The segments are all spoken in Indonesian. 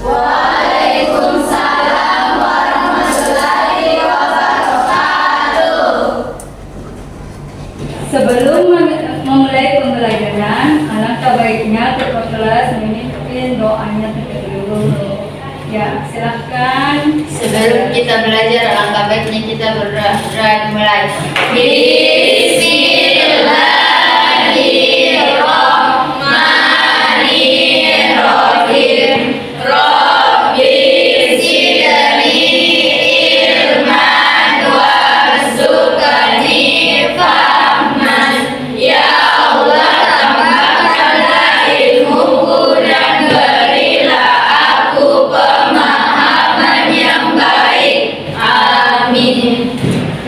Waalaikumsalam warahmatullahi wabarakatuh. Sebelum memulai pembelajaran, alangkah baiknya ketua kelas memimpin doanya terlebih dahulu. Ya, silakan. Sebelum kita belajar, alangkah baiknya kita berdoa mulai. Bismillahirrahmanirrahim. Rabbi zidni ilman warzuqni fahman. Ya Allah, tambahkanlah ilmuku dan berilah aku pemahaman yang baik. Amin.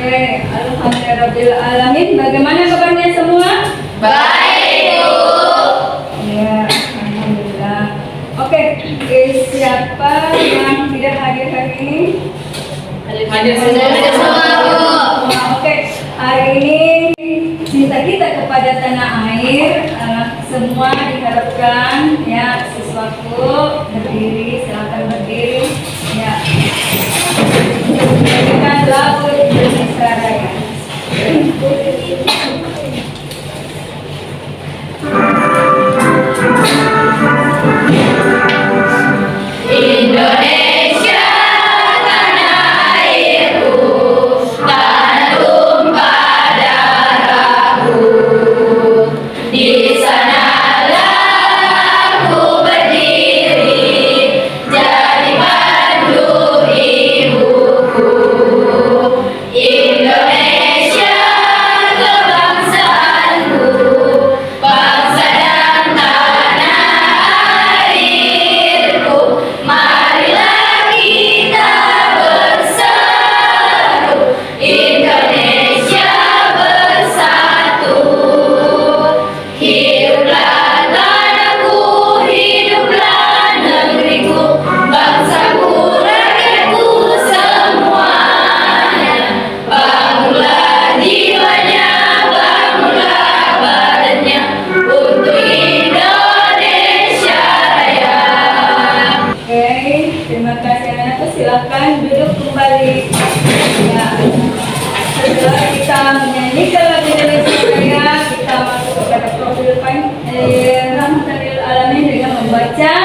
Oke, alhamdulillahirabbil alamin. Bagaimana kabarnya semua? Baik, Bu. Ya, alhamdulillah. Oke, siapa yang tidak hadir hari ini? Hadir semua, Bu. Oke, hari ini cinta kita kepada tanah air, semua diharapkan ya sesuatu berdiri, silakan berdiri. Ya, berikan lagu Indonesia Raya. Indonesia tanah airku, tanah tumpah darahku. Di sanalah aku berdiri, jadi pandu ibuku. Indonesia kebangsaanku, bangsa dan tanah airku. Marilah kita bersatu, Indonesia bersatu. Hiduplah tanahku, hiduplah negeriku, bangsaku, rakyatku semuanya. Bangunlah jiwanya, bangunlah badannya untuk Indonesia Raya. Oke, terima kasih anakku. Silakan duduk kembali. Ya, setelah kita menyanyikan lagu Indonesia Raya, kita masuk kepada profil Rahmatan lil Alamin dengan membaca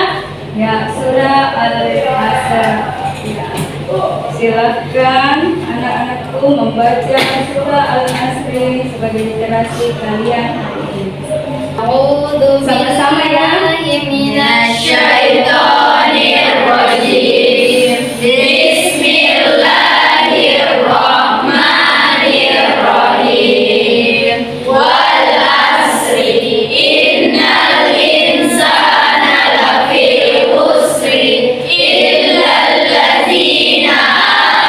ya surah Al-Asr. Ya. Silakan anak-anakku membaca surah Al-Asr sebagai literasi kalian hari ini. Sama-sama ya. Minasyaitonirrajim. Bismillahirrahmanirrahim. Wal asri innal insana lafi khusri illal ladzina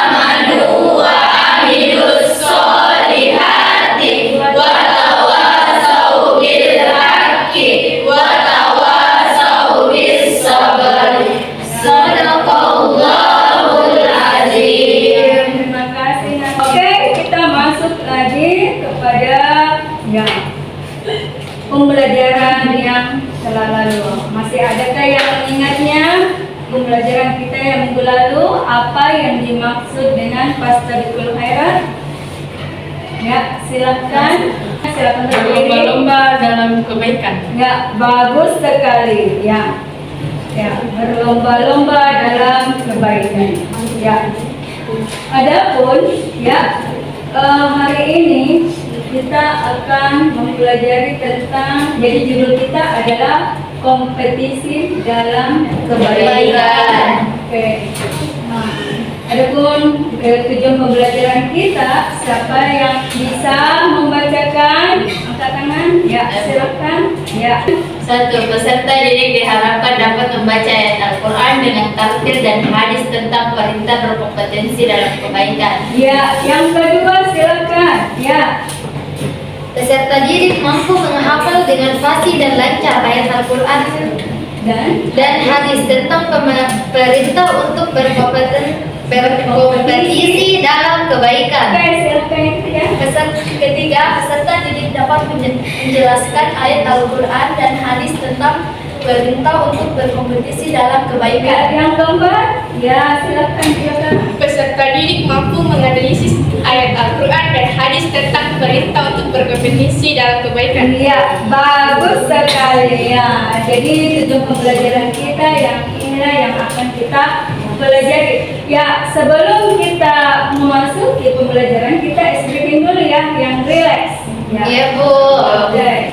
amanu wa amilus solihati wa tawasau bil haqqi wa tawasau bis sabri. Sadaqallahul azim. Terima kasih. Oke, kita masuk lagi kepada ya pembelajaran yang telah lalu. Masih adakah yang mengingatnya pembelajaran kita yang minggu lalu? Apa yang dimaksud dengan fastabiqul khairat? Ya, silakan berdiri. Berlomba-lomba dalam kebaikan. Ya, bagus sekali. Ya, ya, berlomba-lomba dalam kebaikan. Ya. Adapun ya hari ini kita akan mempelajari tentang, jadi judul kita adalah kompetisi dalam kebaikan. Oke. Nah, adapun tujuan pembelajaran kita, siapa yang bisa membacakan? Angkat tangan. Ya, silakan. Ya. 1. Peserta didik diharapkan dapat membaca ayat Al-Quran dengan tafsir dan hadis tentang perintah berkompetensi dalam kebaikan. Ya, yang kedua silakan. Ya. Peserta didik mampu menghafal dengan fasih dan lancar ayat Al-Quran dan hadis tentang perintah untuk berkompetisi dalam kebaikan. Oke, silakan yang ketiga. Ketiga, peserta didik dapat menjelaskan ayat Al-Quran dan hadis tentang perintah untuk berkompetisi dalam kebaikan. Yang keempat, ya silakan. Peserta didik mampu menganalisis ayat Al-Quran dan hadis tentang perintah untuk berkompetisi dalam kebaikan. Iya, bagus sekali ya. Jadi 7 pembelajaran kita yang inilah yang akan kita pelajari. Ya, sebelum kita memasuki pembelajaran kita stretching dulu ya, yang relax. Ya. Iya, Bu. Oke.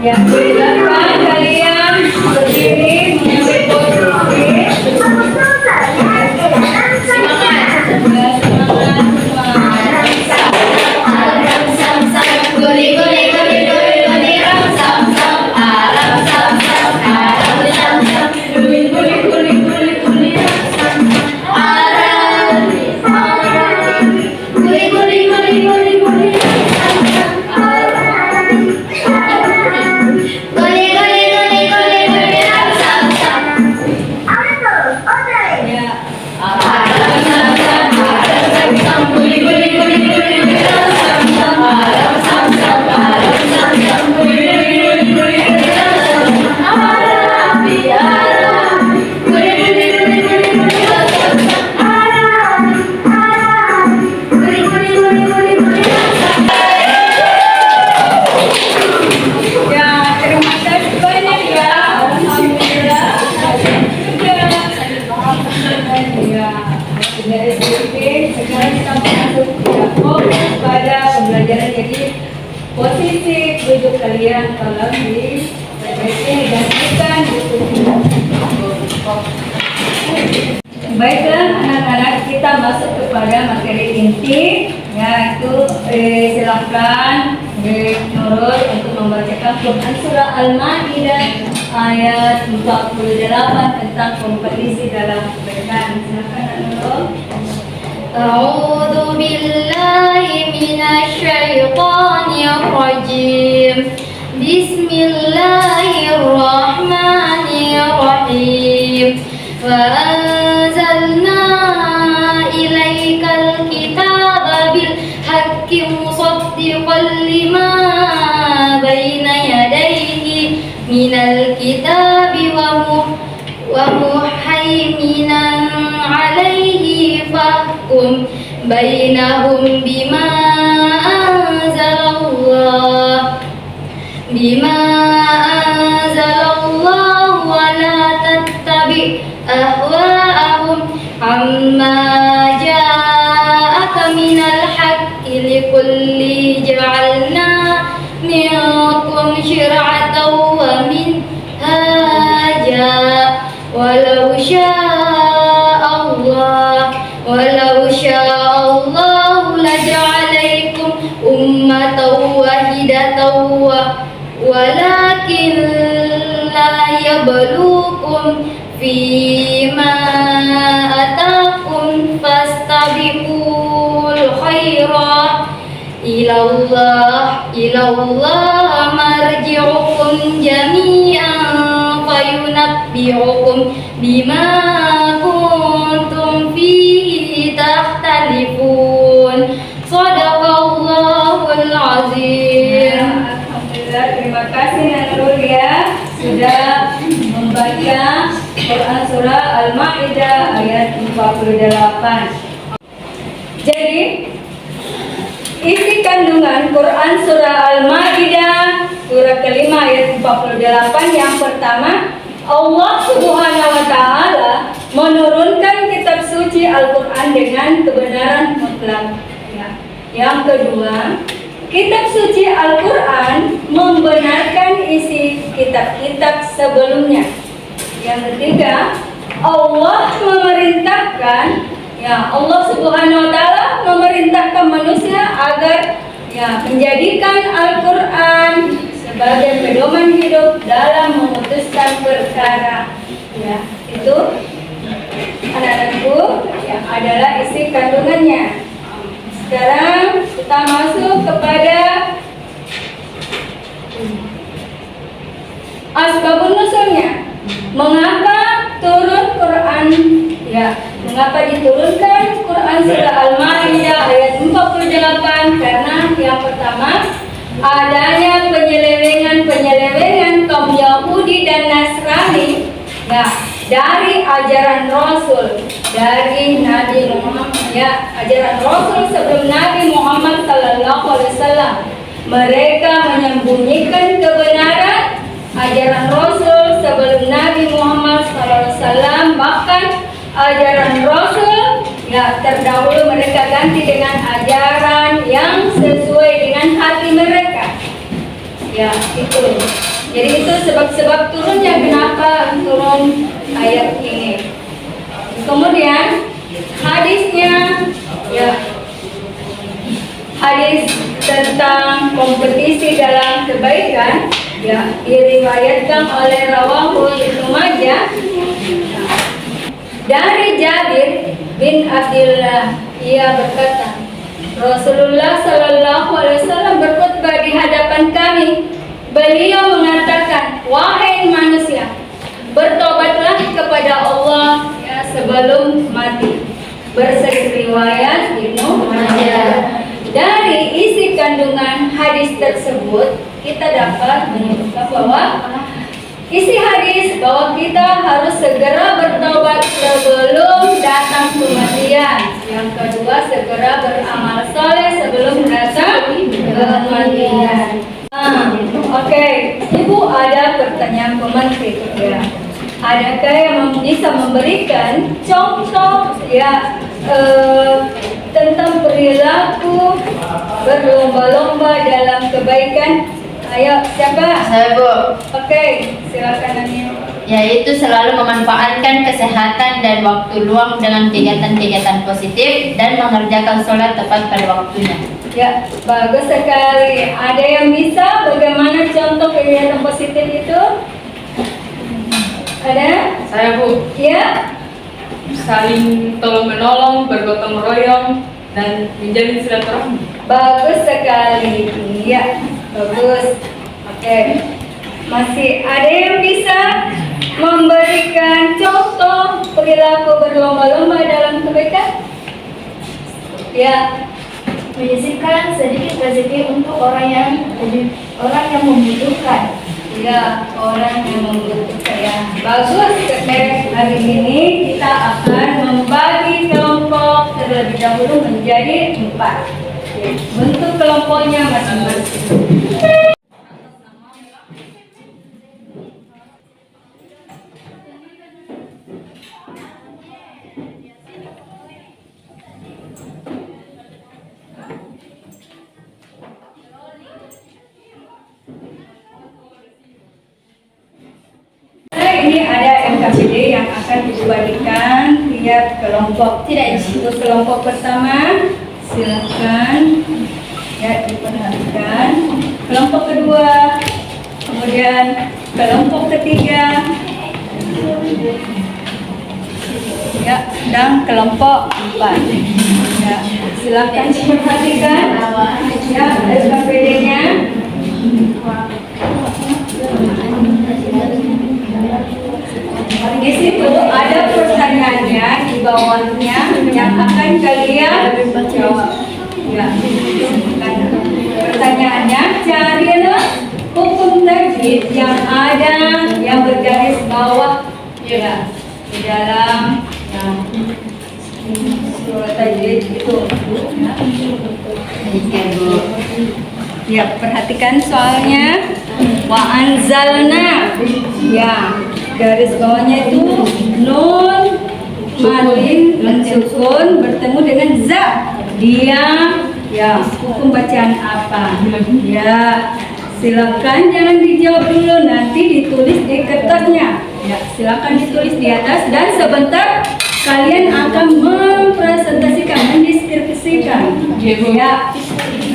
Ya, silakan kalian berdiri mengambil posisi. Sekarang kita masuk pada pembelajaran. Jadi posisi duduk kalian kalau di dan bukan baiklah anak-anak, kita masuk kepada materi inti, yaitu silakan Nurul untuk membacakan Quran surah Al-Maidah ayat 48 tentang kompetisi dalam kebaikan. Silakan Nurul. أعوذ بالله من الشيطان الرجيم بسم الله الرحمن الرحيم وأنزلنا إليك الكتاب بالحق مصدقا لما بين يديه من الكتاب ومهيمنا عليه فاحكم بينهم بما أنزل الله ولا تتبع أهواءهم عما جاءك من الحق لكل جعلنا منكم شرعة ومنهاجا ولو شاء الله لجعلكم أمة واحدة ولكن لا يبلوكم فيما أتاكم فاستبقوا الخيرات إلى الله مرجعكم جميعا فينبئكم بما كنتم فيه تختلفون صدق الله العظيم. Alhamdulillah, terima kasih Nurul ya sudah membaca Quran surah Al-Maidah ayat 48. Jadi isi kandungan Quran surah Al-Maidah surah kelima ayat 48 yang pertama, Allah Subhanahu wa taala menurunkan kitab suci Al-Qur'an dengan kebenaran mutlak. Ya. Yang kedua, kitab suci Al-Qur'an membenarkan isi kitab-kitab sebelumnya. Yang ketiga, Allah memerintahkan, ya Allah Subhanahu wa taala memerintahkan manusia agar menjadikan Al-Qur'an sebagai pedoman hidup dalam memutuskan perkara. Ya, itu anak-anakku yang adalah isi kandungannya. Sekarang kita masuk kepada asbabun nuzulnya. Mengapa turun Quran? Ya, mengapa diturunkan Quran surah Al-Maidah ayat 48? Karena yang pertama, adanya penyelewengan kaum Yahudi dan Nasrani ya dari ajaran Rasul dari Nabi Muhammad ya ajaran Rasul sebelum Nabi Muhammad sallallahu alaihi wasallam. Mereka menyembunyikan kebenaran ajaran Rasul sebelum Nabi Muhammad sallallahu alaihi wasallam, bahkan ajaran Rasul ya terdahulu mereka ganti dengan ajaran yang sesuai dengan hati mereka. Ya, itu. Jadi itu sebab-sebab turunnya kenapa turun ayat ini. Kemudian hadisnya ya hadis tentang kompetisi dalam kebaikan ya diriwayatkan oleh Rawahu Ibnu Majah dari Jabir bin Abdullah. Ia berkata, Rasulullah sallallahu alaihi wasallam berkhutbah di hadapan kami. Beliau mengatakan, wahai manusia, bertobatlah kepada Allah ya, sebelum mati. Bersegi riwayat Ibnu Majah. Dari isi kandungan hadis tersebut kita dapat menyebutkan bahwa isi hadis bahwa kita harus segera bertobat sebelum datang kematian. Yang kedua, segera beramal soleh sebelum datang kematian. Oke, Ibu ada pertanyaan pemantik ya. Adakah yang bisa memberikan contoh ya tentang perilaku berlomba-lomba dalam kebaikan? Ayo, siapa? Saya, Bu. Oke, silakan Nani. Yaitu selalu memanfaatkan kesehatan dan waktu luang dengan kegiatan-kegiatan positif dan mengerjakan sholat tepat pada waktunya. Ya, bagus sekali. Ada yang bisa bagaimana contoh kegiatan positif itu? Ada? Saya, Bu, Ya. saling tolong menolong, bergotong royong, dan menjalin silaturahmi. Bagus sekali. Ya, bagus. Oke. Masih ada yang bisa memberikan contoh perilaku berlomba-lomba dalam kebaikan? Ya. Menyisihkan sedikit rezeki untuk orang yang membutuhkan. Ya, orang yang membutuhkan ya. Bagus, hari ini kita akan membagi kelompok terlebih dahulu menjadi 4. Bentuk kelompoknya masing-masing. Ini ada MKBD yang akan dibagikan tiap kelompok. Tidak untuk kelompok pertama, silakan ya diperhatikan. Kelompok kedua, kemudian kelompok ketiga, ya dan kelompok 4. Ya, silakan diperhatikan. Ya, MKBD-nya. Di situ ada pertanyaannya di bawahnya yang akan kalian jawab. Ya, pertanyaannya carilah hukum tajwid yang ada yang bergaris bawah ya di dalam surat tajwid itu. Ya, perhatikan soalnya. Wa anzalna. Ya, garis bawahnya itu nun madin mensukun bertemu dengan za. Dia ya hukum bacaan apa? Ya, silakan jangan dijawab dulu, nanti ditulis di kertasnya. Ya, silakan ditulis di atas dan sebentar kalian akan mempresentasikan, mendeskripsikan. Ya,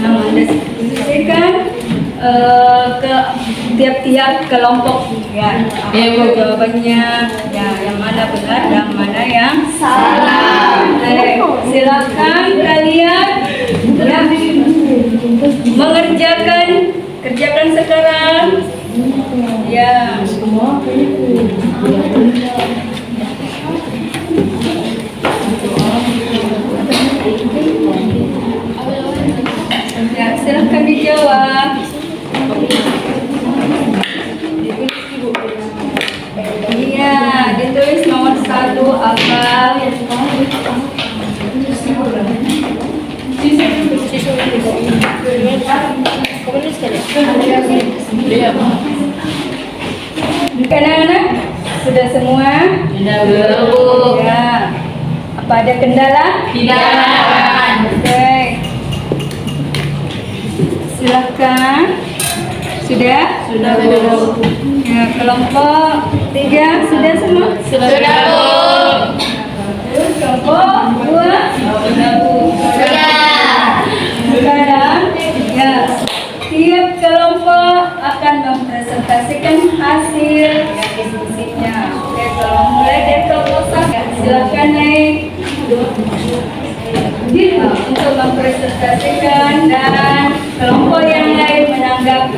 mendeskripsikan ke tiap-tiap kelompok ya. Apa jawabannya? Ya, yang mana benar dan mana yang salah. Silakan kalian ya kerjakan sekarang. Ya. Ya, silakan dijawab. Anak-anak sudah semua? Sudah, Bu. Ya. Apa ada kendala? Tidak. Oke. Silakan. Sudah? Sudah, Bu. Ya, kelompok 3 sudah semua? Sudah, Bu. Bagus. Kelompok 2? Sudah, Bu. Sudah. Sekarang, ya, tiap kelompok akan mempresentasikan hasil diskusinya. Oke, kalau mulai dari kelompok 1, silakan naik untuk mempresentasikan dan kelompok yang lain menanggapi.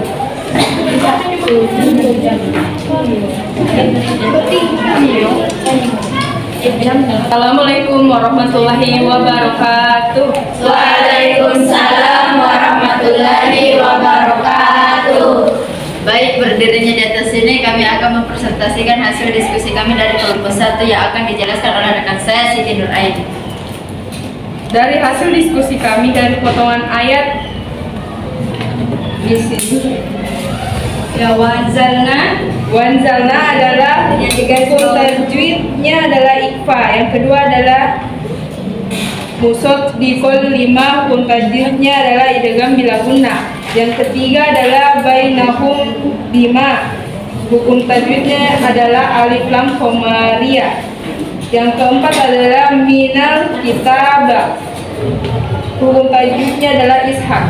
Assalamualaikum warahmatullahi wabarakatuh. Waalaikumsalam warahmatullahi wabarakatuh. Baik, berdirinya di atas sini kami akan mempresentasikan hasil diskusi kami dari kelompok 1 yang akan dijelaskan oleh rekan saya Siti Nur Aini. Dari hasil diskusi kami dari potongan ayat di sini, Ya, wanzalna adalah yang digaris hukum bawah. tajwidnya adalah ikfa. Yang kedua adalah musod di kol 5, hukum tajwidnya adalah idgham bila gunnah. Yang ketiga adalah bainahum 5, hukum tajwidnya adalah alif lam komaria. Yang keempat adalah minal kitab, hukum tajwidnya adalah ishak.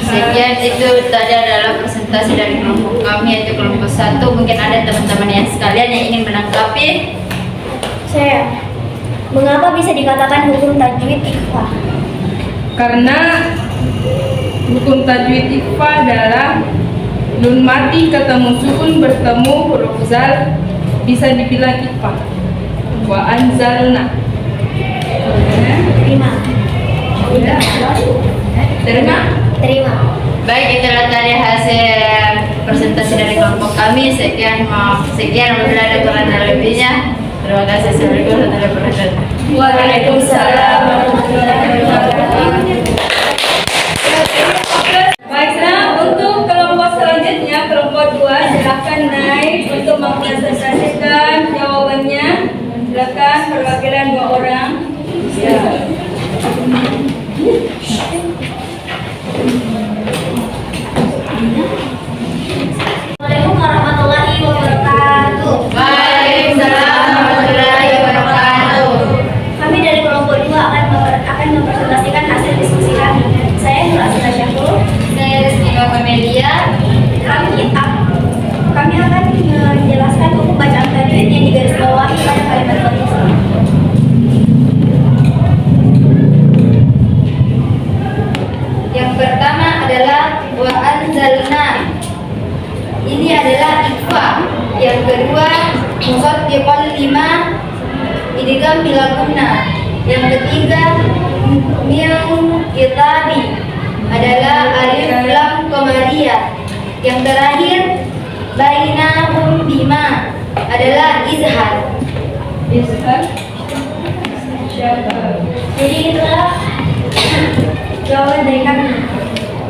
Sekian itu tadi adalah presentasi dari kelompok kami yaitu kelompok 1. Mungkin ada teman-teman yang sekalian yang ingin menanggapi. Saya, mengapa bisa dikatakan hukum tajwid ikhfa? Karena hukum tajwid ikhfa adalah nun mati ketemu sukun bertemu huruf zal, bisa dibilang ikhfa. Wa anzalna. Terima. Terima. Baik, itulah tadi hasil presentasi dari kelompok kami. Sekian apabila ada kurang dan lebihnya. Terima kasih. Assalamualaikum warahmatullahi wabarakatuh. Waalaikumsalam warahmatullahi wabarakatuh. Baik, sekarang untuk kelompok selanjutnya, kelompok 2, silakan naik untuk mempresentasikan jawabannya. Silakan perwakilan 2 orang. Ya. Assalamualaikum warahmatullahi wabarakatuh. Waalaikumsalam warahmatullahi wabarakatuh. Kami dari kelompok 2 akan mempresentasikan hasil diskusi kami. Saya Nur Asita Syahrul. Saya Rizky Pamelia. Kami akan menjelaskan hukum bacaan tajwid yang digarisbawahi pada kalimat berikut. Yang pertama adalah wa anzalna. Ini adalah ikhfa. Yang kedua musaddiqal 5 idgham bila gunnah. Yang ketiga min kitabi adalah alif lam qamariyah. Yang terakhir bainahum bima adalah izhar. Jadi itulah jawaban dari kami.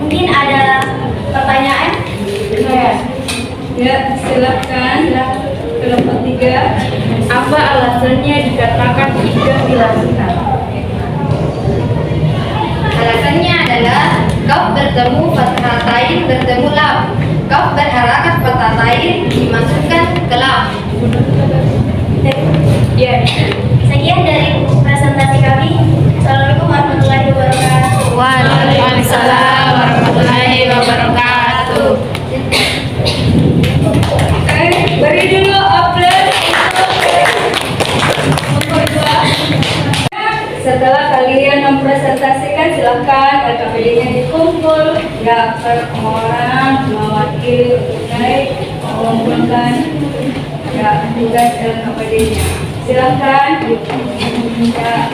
Mungkin ada pertanyaan? Ya, silakan kelompok 3. Apa alasannya dikatakan idgham bila gunnah? Alasannya adalah kaf bertemu fathatain bertemu lam. Kaf berharakat fathatain dimasukkan ke lam. Ya. Sekian dari presentasi kami. Assalamualaikum warahmatullahi wabarakatuh. Waalaikumsalam warahmatullahi wabarakatuh. Oke, beri dulu aplaus untuk kelompok 2. Setelah kalian mempresentasikan, silakan LKPD-nya dikumpul. Ya, per orang mewakili untuk naik mengumpulkan ya tugas LKPD-nya. Silakan. Ya.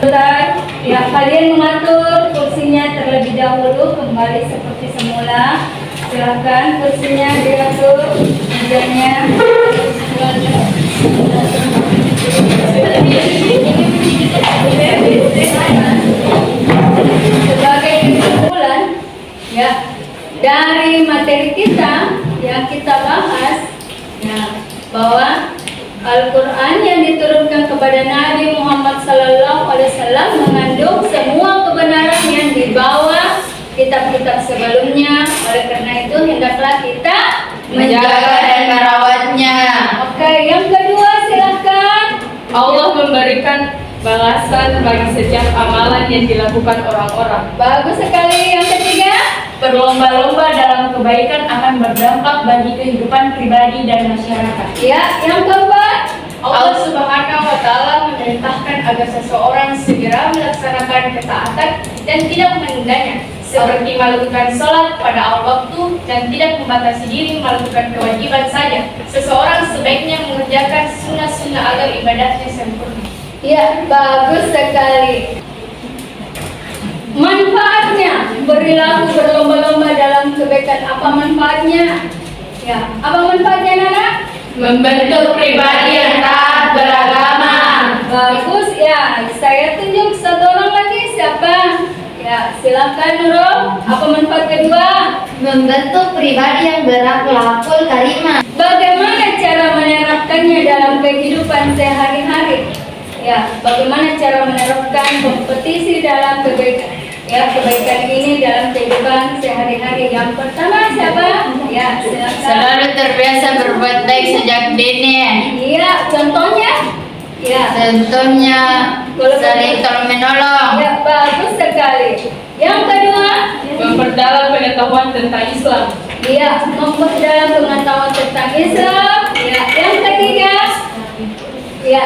Ya, kalian mengatur kursinya terlebih dahulu kembali seperti semula. Silakan kursinya diatur, mejanya. Sebagai kesimpulan, ya, dari materi kita yang kita bahas, ya, bahwa Al-Quran yang diturunkan kepada Nabi Muhammad SAW mengandung semua kebenaran yang dibawa kitab-kitab sebelumnya. Oleh karena itu hendaklah kita Menjaga dan merawatnya. Oke, yang kedua silakan. Allah memberikan balasan bagi setiap amalan yang dilakukan orang-orang. Bagus sekali. Yang ketiga, Berlomba-lomba dalam kebaikan akan berdampak bagi kehidupan pribadi dan masyarakat. ya, yang keempat. Allah Subhanahu wa Ta'ala memerintahkan agar seseorang segera melaksanakan ketaatan dan tidak menundanya, seperti melakukan sholat pada awal waktu dan tidak membatasi diri melakukan kewajiban saja. Seseorang sebaiknya mengerjakan sunnah-sunnah agar ibadahnya sempurna. Ya, bagus sekali. Manfaatnya, berlaku berlomba-lomba dalam kebaikan. Apa manfaatnya? Ya, apa manfaatnya, Nana? Membentuk pribadi yang taat beragama. Bagus ya. Saya tunjuk satu orang lagi, siapa? Ya, silakan Nurul. Apa manfaat kedua? Membentuk pribadi yang berakhlakul karimah. Bagaimana cara menerapkannya dalam kehidupan sehari-hari? Ya, bagaimana cara menerapkan kompetisi dalam kebaikan? Ya, kebaikan ini dalam kehidupan sehari-hari. Yang pertama siapa? Ya, silakan. Selalu terbiasa berbuat baik sejak dini. Iya, contohnya? Ya, Contohnya saling tolong menolong. ya, bagus sekali. Yang kedua, Memperdalam pengetahuan tentang Islam. iya, memperdalam pengetahuan tentang Islam. Ya, yang ketiga, ya,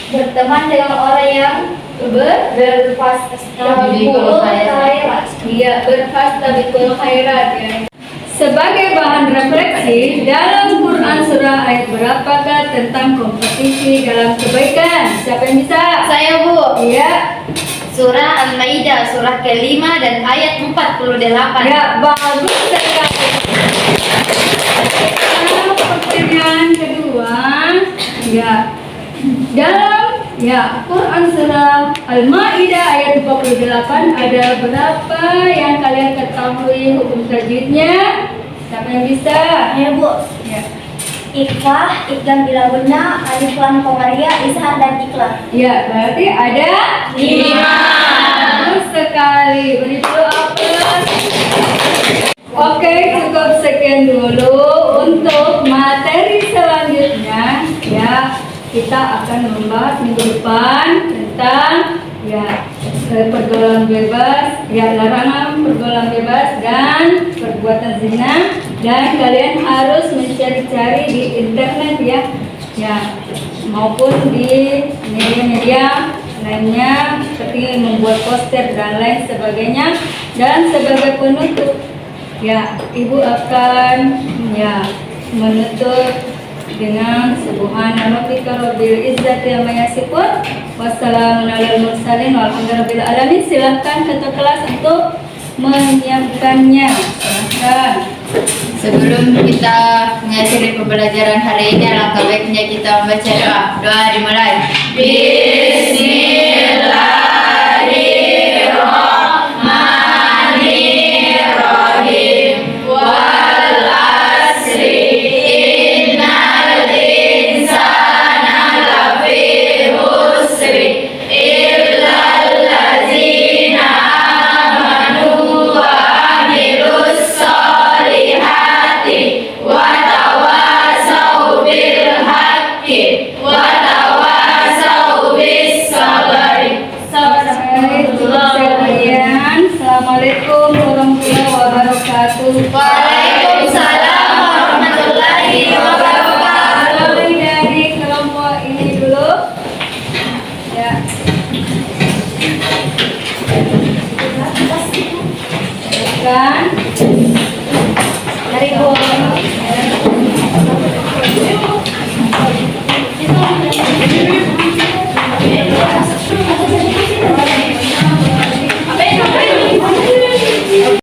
Berteman dengan orang yang Berfastabiqul khairat. Iya, berfastabiqul khairat ya. Sebagai bahan refleksi, dalam Quran surah ayat berapakah tentang kompetisi dalam kebaikan? Siapa yang bisa? Saya Bu. Iya. Surah Al-Maidah surah ke-5 dan ayat 48. Ya, bagus sekali. Pertanyaan kedua, ya, dalam Quran surah Al-Maidah ayat 48 ada berapa yang kalian ketahui hukum tajwidnya? Siapa yang bisa? Ya Bu, Ya, Ikhfah, Idgham bila gunna, Alif Lam Qamariyah, Izhar dan Iqlab. ya, berarti ada 5. Bagus sekali. Beri dulu aplaus. Oke, cukup sekian dulu untuk materi selanjutnya. Ya, kita akan membahas minggu depan tentang pergaulan bebas, larangan pergaulan bebas dan perbuatan zina, dan kalian harus mencari-cari di internet ya, maupun di media-media lainnya seperti membuat poster dan lain sebagainya. Dan sebagai penutup, Ibu akan menutup dengan subhana rabbika rabbil izzati amma yasifun wassalamun alal mursalin walhamdulillahi alamin. Silakan ketua kelas untuk menyiapkannya. Silakan. Sebelum kita mengakhiri pembelajaran hari ini, alangkah baiknya kita membaca doa. Doa dimulai. Bismillahirrahmanirrahim. Wal asri innal insana lafi khusri illal ladzina amanu wa amilus solihati wa tawasau bil haqqi wa tawasau bis sabri. Assalamualaikum warahmatullahi wabarakatuh. Waalaikumsalam warahmatullahi wabarakatuh. Mulai dari kelompok ini dulu. Ya. Silakan.